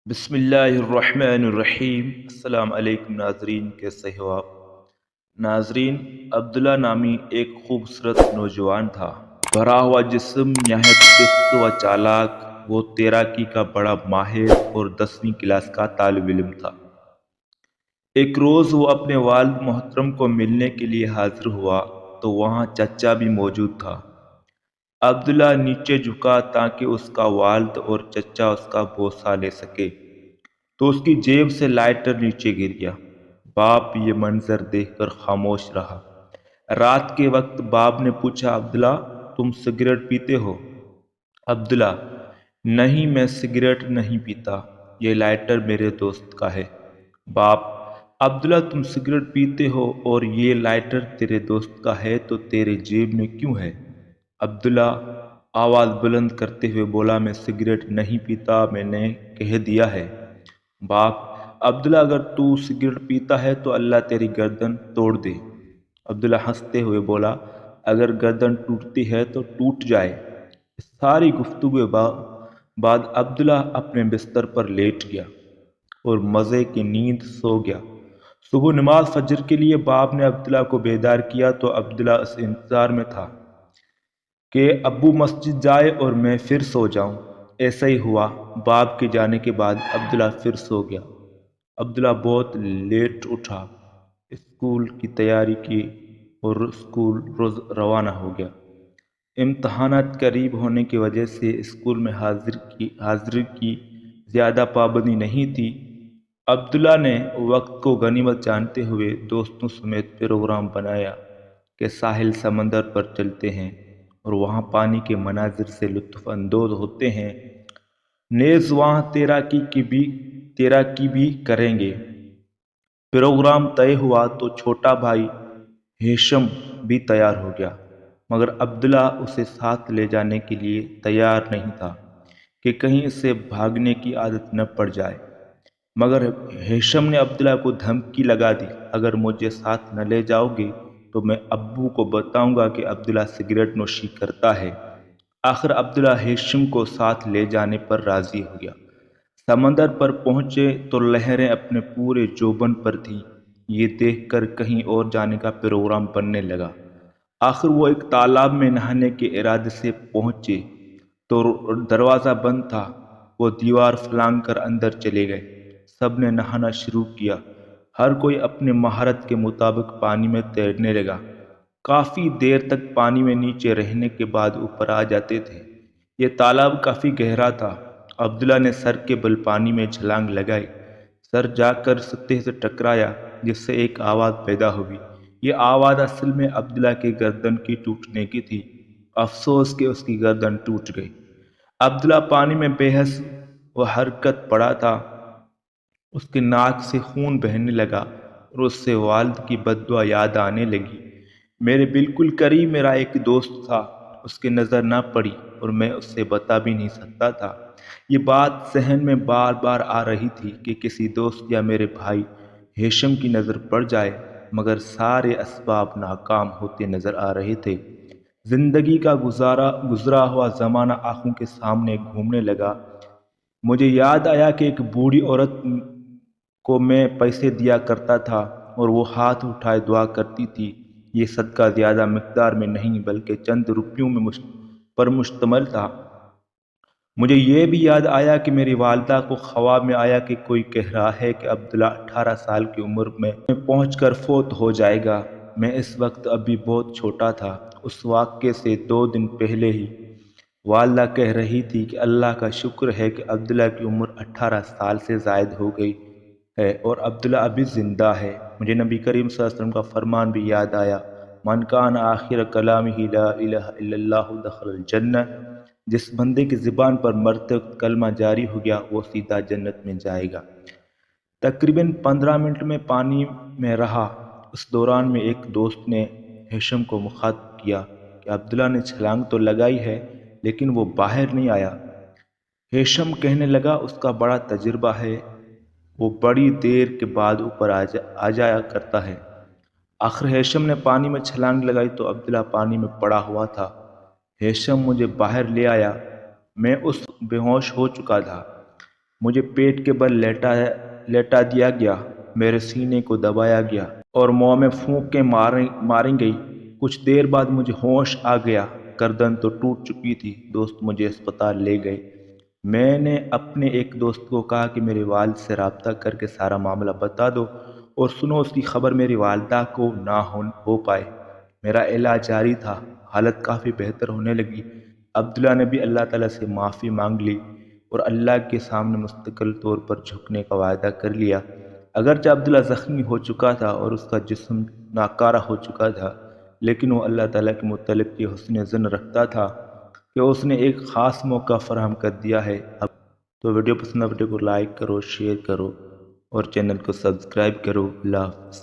بسم اللہ الرحمن الرحیم۔ السلام علیکم ناظرین، کیسے ہو آپ؟ ناظرین، عبداللہ نامی ایک خوبصورت نوجوان تھا، بھرا ہوا جسم، نہایت چست و چالاک۔ وہ تیراکی کا بڑا ماہر اور 10ویں کلاس کا طالب علم تھا۔ ایک روز وہ اپنے والد محترم کو ملنے کے لیے حاضر ہوا تو وہاں چچا بھی موجود تھا۔ عبداللہ نیچے جھکا تاکہ اس کا والد اور چچا اس کا بوسہ لے سکے تو اس کی جیب سے لائٹر نیچے گر گیا۔ باپ یہ منظر دیکھ کر خاموش رہا۔ رات کے وقت باپ نے پوچھا، عبداللہ تم سگریٹ پیتے ہو؟ عبداللہ: نہیں، میں سگریٹ نہیں پیتا، یہ لائٹر میرے دوست کا ہے۔ باپ: عبداللہ تم سگریٹ پیتے ہو اور یہ لائٹر تیرے دوست کا ہے تو تیرے جیب میں کیوں ہے؟ عبداللہ آواز بلند کرتے ہوئے بولا، میں سگریٹ نہیں پیتا، میں نے کہہ دیا ہے۔ باپ: عبداللہ اگر تو سگریٹ پیتا ہے تو اللہ تیری گردن توڑ دے۔ عبداللہ ہنستے ہوئے بولا، اگر گردن ٹوٹتی ہے تو ٹوٹ جائے۔ اس ساری گفتگو بعد عبداللہ اپنے بستر پر لیٹ گیا اور مزے کی نیند سو گیا۔ صبح نماز فجر کے لیے باپ نے عبداللہ کو بیدار کیا تو عبداللہ اس انتظار میں تھا کہ ابو مسجد جائے اور میں پھر سو جاؤں۔ ایسا ہی ہوا۔ باپ کے جانے کے بعد عبداللہ پھر سو گیا۔ عبداللہ بہت لیٹ اٹھا، اسکول کی تیاری کی اور اسکول روانہ ہو گیا۔ امتحانات قریب ہونے کی وجہ سے اسکول میں حاضری کی زیادہ پابندی نہیں تھی۔ عبداللہ نے وقت کو غنیمت جانتے ہوئے دوستوں سمیت پروگرام بنایا کہ ساحل سمندر پر چلتے ہیں اور وہاں پانی کے مناظر سے لطف اندوز ہوتے ہیں، نیز وہاں تیراکی بھی کریں گے۔ پروگرام طے ہوا تو چھوٹا بھائی ہیشم بھی تیار ہو گیا، مگر عبداللہ اسے ساتھ لے جانے کے لیے تیار نہیں تھا کہ کہیں اسے بھاگنے کی عادت نہ پڑ جائے۔ مگر ہیشم نے عبداللہ کو دھمکی لگا دی، اگر مجھے ساتھ نہ لے جاؤ گے تو میں ابو کو بتاؤں گا کہ عبداللہ سگریٹ نوشی کرتا ہے۔ آخر عبداللہ ہیشم کو ساتھ لے جانے پر راضی ہو گیا۔ سمندر پر پہنچے تو لہریں اپنے پورے جوبن پر تھیں۔ یہ دیکھ کر کہیں اور جانے کا پروگرام بننے لگا۔ آخر وہ ایک تالاب میں نہانے کے ارادے سے پہنچے تو دروازہ بند تھا۔ وہ دیوار پھلانگ کر اندر چلے گئے۔ سب نے نہانا شروع کیا۔ ہر کوئی اپنے مہارت کے مطابق پانی میں تیرنے لگا۔ کافی دیر تک پانی میں نیچے رہنے کے بعد اوپر آ جاتے تھے۔ یہ تالاب کافی گہرا تھا۔ عبداللہ نے سر کے بل پانی میں چھلانگ لگائی۔ سر جا کر سطح سے ٹکرایا جس سے ایک آواز پیدا ہوئی۔ یہ آواز اصل میں عبداللہ کے گردن کی ٹوٹنے کی تھی۔ افسوس کہ اس کی گردن ٹوٹ گئی۔ عبداللہ پانی میں بے حس و حرکت پڑا تھا۔ اس کے ناک سے خون بہنے لگا اور اس سے والد کی بد دعا یاد آنے لگی۔ میرے بالکل قریب میرا ایک دوست تھا، اس کی نظر نہ پڑی اور میں اس سے بتا بھی نہیں سکتا تھا۔ یہ بات ذہن میں بار بار آ رہی تھی کہ کسی دوست یا میرے بھائی ہیشم کی نظر پڑ جائے، مگر سارے اسباب ناکام ہوتے نظر آ رہے تھے۔ زندگی کا گزرا ہوا زمانہ آنکھوں کے سامنے گھومنے لگا۔ مجھے یاد آیا کہ ایک بوڑھی عورت کو میں پیسے دیا کرتا تھا اور وہ ہاتھ اٹھائے دعا کرتی تھی۔ یہ صدقہ زیادہ مقدار میں نہیں بلکہ چند روپیوں پر مشتمل تھا۔ مجھے یہ بھی یاد آیا کہ میری والدہ کو خواب میں آیا کہ کوئی کہہ رہا ہے کہ عبداللہ 18 سال کی عمر میں پہنچ کر فوت ہو جائے گا۔ میں اس وقت ابھی بہت چھوٹا تھا۔ اس واقعے سے 2 دن پہلے ہی والدہ کہہ رہی تھی کہ اللہ کا شکر ہے کہ عبداللہ کی عمر 18 سال سے زائد ہو گئی ہے اور عبداللہ ابھی زندہ ہے۔ مجھے نبی کریم صلی اللہ علیہ وسلم کا فرمان بھی یاد آیا، من کان آخر کلامہ لا الہ الا اللہ دخل الجنہ۔ جس بندے کی زبان پر مرتے وقت کلمہ جاری ہو گیا وہ سیدھا جنت میں جائے گا۔ تقریباً 15 منٹ میں پانی میں رہا۔ اس دوران میں ایک دوست نے ہیشم کو مخاطب کیا کہ عبداللہ نے چھلانگ تو لگائی ہے لیکن وہ باہر نہیں آیا۔ ہیشم کہنے لگا، اس کا بڑا تجربہ ہے، وہ بڑی دیر کے بعد اوپر آ جایا کرتا ہے۔ آخر ہیشم نے پانی میں چھلانگ لگائی تو عبداللہ پانی میں پڑا ہوا تھا۔ ہیشم مجھے باہر لے آیا۔ میں بے ہوش ہو چکا تھا۔ مجھے پیٹ کے بل لیٹا دیا گیا، میرے سینے کو دبایا گیا اور منہ میں پھونک کے ماری گئی۔ کچھ دیر بعد مجھے ہوش آ گیا، گردن تو ٹوٹ چکی تھی۔ دوست مجھے اسپتال لے گئے۔ میں نے اپنے ایک دوست کو کہا کہ میرے والد سے رابطہ کر کے سارا معاملہ بتا دو اور سنو اس کی خبر میری والدہ کو نہ ہو پائے۔ میرا علاج جاری تھا، حالت کافی بہتر ہونے لگی۔ عبداللہ نے بھی اللہ تعالیٰ سے معافی مانگ لی اور اللہ کے سامنے مستقل طور پر جھکنے کا وعدہ کر لیا۔ اگرچہ عبداللہ زخمی ہو چکا تھا اور اس کا جسم ناکارہ ہو چکا تھا، لیکن وہ اللہ تعالیٰ کے متعلق یہ حسن ظن رکھتا تھا کہ اس نے ایک خاص موقع فراہم کر دیا ہے۔ تو ویڈیو پسند ہے، ویڈیو کو لائک کرو، شیئر کرو اور چینل کو سبسکرائب کرو۔ اللہ حافظ۔